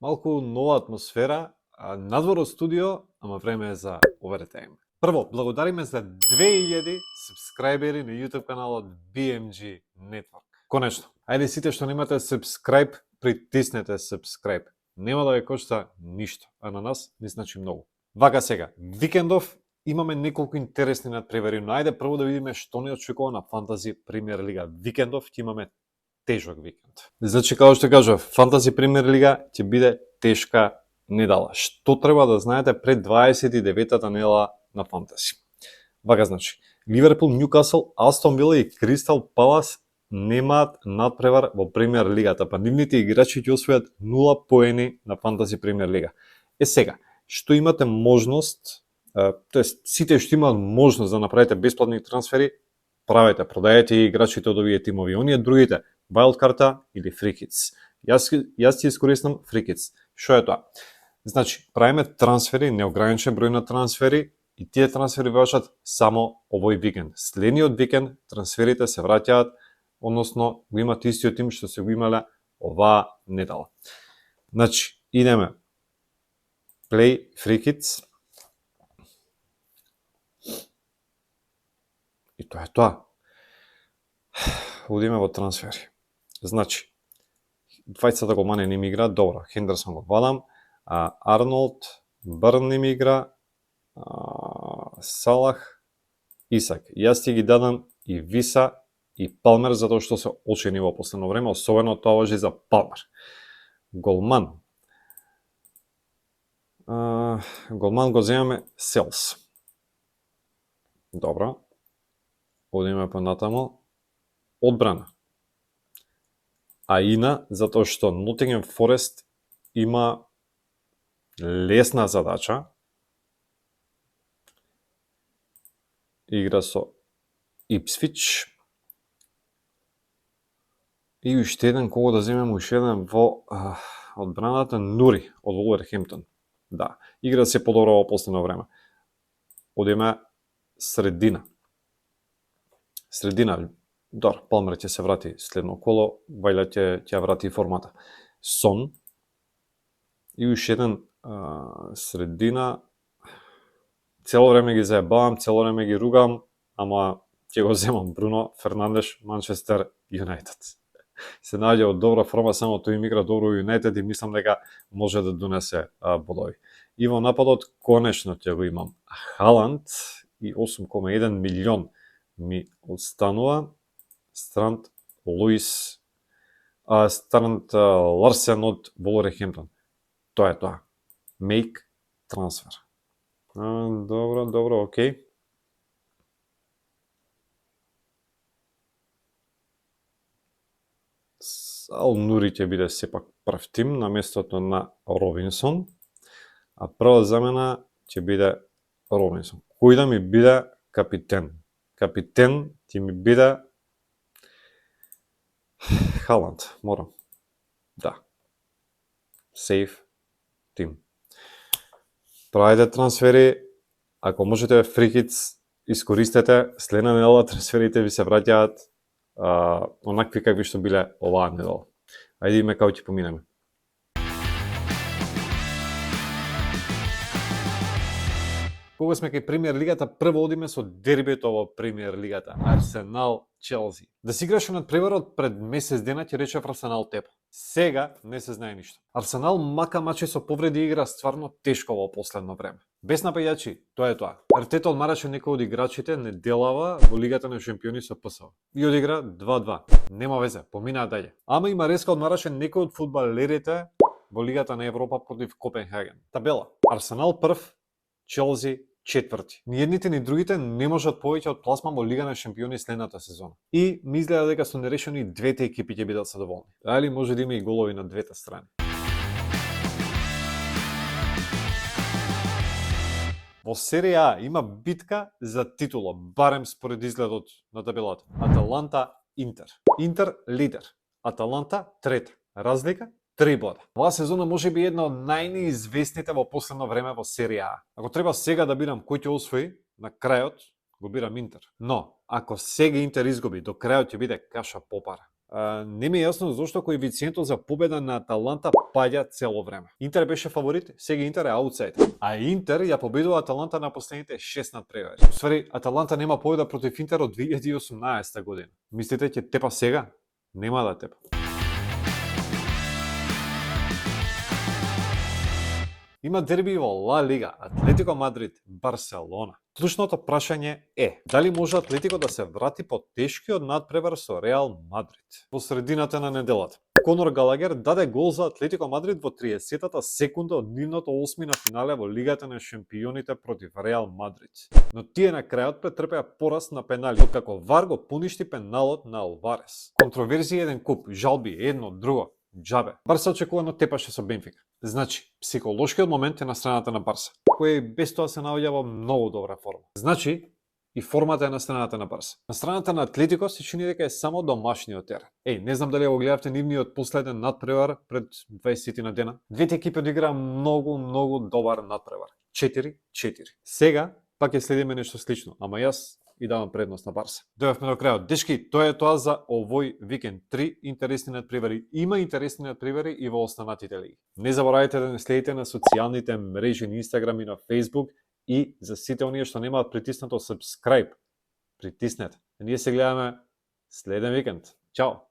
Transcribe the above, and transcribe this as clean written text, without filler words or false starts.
Малку нова атмосфера, надвор од студио, ама време е за овертайм. Прво, благодариме за 2000 субскрајбери на YouTube каналот BMG Network. Конечно, ајде сите што немате subscribe, притиснете subscribe. Нема да ве кошта ништо, а на нас ни значи многу. Вака сега, викендов имаме неколку интересни надпревари, но ајде прво да видиме што ни очекува на Фантази Премиер Лига. Викендов ќе имаме тежок викенд. Значи, како што кажав, Фантази Премиер Лига ќе биде тешка недела. Што треба да знаете пред 29-та недела на Фантази? Вака значи, Ливерпул, Нјукасл, Астон Вила и Кристал Палас немаат надпревар во Премиер Лигата, па нивните играчи ќе освојат 0 поени на Фантази Премиер Лига. Сега, што имате можност, тоест сите што имаат можност да направите бесплатни трансфери, правете, продајете играчите од овие тимови. Оние другите, Wildcard или Free Hits. Јас ќе искористам Free Hits. Што е тоа? Значи, правиме трансфери, неограничен број на трансфери, и тие трансфери важат само овој викенд. Следниот викенд трансферите се враќаат, односно го имат истиот тим што се го имале оваа недела. Значи, идеме. Play Free Hits. И тоа е тоа. Одиме во трансфери. Значи, двајцата голмани не ми играат, добро, Хендерсон го вадам, Арнолд, Бърн не ми игра, Салах, Исак. Јас ти ги дадам и Виса и Палмер, затоа што се очени во последно време, особено тоа важи за Палмер. Голман. Голман го земаме Селс. Добро. Одиме понатаму. Одбрана. Аина, затоа што Nottingham Forest има лесна задача. Игра со Ипсвич. И уште еден, кого да земем уште еден во одбраната, Нури од Волверхемптон. Да, игра се подобро во последно време. Одиме средина. Средина, добро, Палмер ќе се врати следно коло, вајле ќе врати формата. Сон. И уште еден средина. Цело време ги заебавам, цело време ги ругам, ама ќе го земам Бруно Фернандеш, Манчестер Юнайтед. Се наоѓа од добра форма, само тој им игра добро Юнайтед и мислам дека може да донесе бодови. И во нападот конечно ќе го имам Халанд и 8,1 милион ми останува. Странт Луис, Странт Ларсен од Волверхемптон. Тоа е тоа. Make transfer. Добро, окей. Ал Нури ќе биде сепак прв тим на местото на Робинсон, а прва замена ќе биде Робинсон. Кој да ми биде капитен? Капитен ќе ми биде Халанд, морам. Да. Сейф тим. Правите трансфери, ако можете Free Hits, искористете, следна недела трансферите ви се враќаат онакви какви што биле оваа недела. Ајде име како ќе поминеме. Кога сме кај Премиер Лигата, прво одиме со дербито во Премиер Лигата. Арсенал Челси. Да си играше надпреварот пред месец дена, ќе речев Арсенал тепо. Сега не се знае ништо. Арсенал мака мачи со повреди игра стварно тешко во последно време. Без напаѓачи, тоа е тоа. Артета одмараше некои од играчите, не делава во Лигата на шампиони со ПСВ. И одигра 2-2. Нема везе, поминаа дале. Ама и Мареска одмараше некои од фудбалерите во Лигата на Европа против Копенхаген. Табела. Арсенал прв, Челси четврти. Ни едните ни другите не можат повеќе од пласман во Лига на шампиони следната сезона. И ми изгледа дека со нерешени двете екипи ќе бидат задоволни. Дали може да има и голови на двете страни. Во серија А има битка за титула, барем според изгледот на табелата. Аталанта Интер. Интер лидер, Аталанта трета. Разлика 3 бода. Оваа сезона може би една од најнеизвестните во последно време во серија А. Ако треба сега да бирам кој ќе освои, на крајот го бирам Интер. Но, ако сега Интер изгуби, до крајот ќе биде каша попара. Не ми е јасно зошто коефициентот за победа на Аталанта паѓа цело време. Интер беше фаворит, сега Интер е аутсайд. А Интер ја победува Аталанта на последните 6 надпревари. Усвари, Аталанта нема победа против Интер од 2018 година. Мислите ќе тепа сега? Нема да тепа. Има дерби во Ла Лига, Атлетико Мадрид, Барселона. Клучното прашање е, дали може Атлетико да се врати по тешкиот надпревар со Реал Мадрид во средината на неделата? Конор Галагер даде гол за Атлетико Мадрид во 30-та секунда од нивното осмина финале во Лигата на шампионите против Реал Мадрид. Но тие на крајот претрпеа пораз на пенали, како ВАР го поништи пеналот на Алварес. Контроверзија еден куп, жалби едно, друго. Джабе. Барса очекувано тепаше со Бенфика. Значи, психолошкиот момент е на страната на Барса, кој без тоа се наоѓа во многу добра форма. Значи, и формата е на страната на Барса. На страната на Атлетико се чини дека е само домашниот терен. Не знам дали го гледавте нивниот последен надпревар пред 20 на дена. Двете екипи одиграа многу добар надпревар. 4-4. Сега пак ќе следиме нешто слично, ама јас и давам предност на Барса. Дојавме до крајот. Дечки, тоа е тоа за овој викенд. 3 интересни надпревари. Има интересни надпревари и во останатите лиги. Не заборавајте да не следите на социјалните мрежи на Инстаграм и на Фејсбук и за сите оние што немаат притиснато subscribe, притиснете. Ние се гледаме следен викенд. Чао!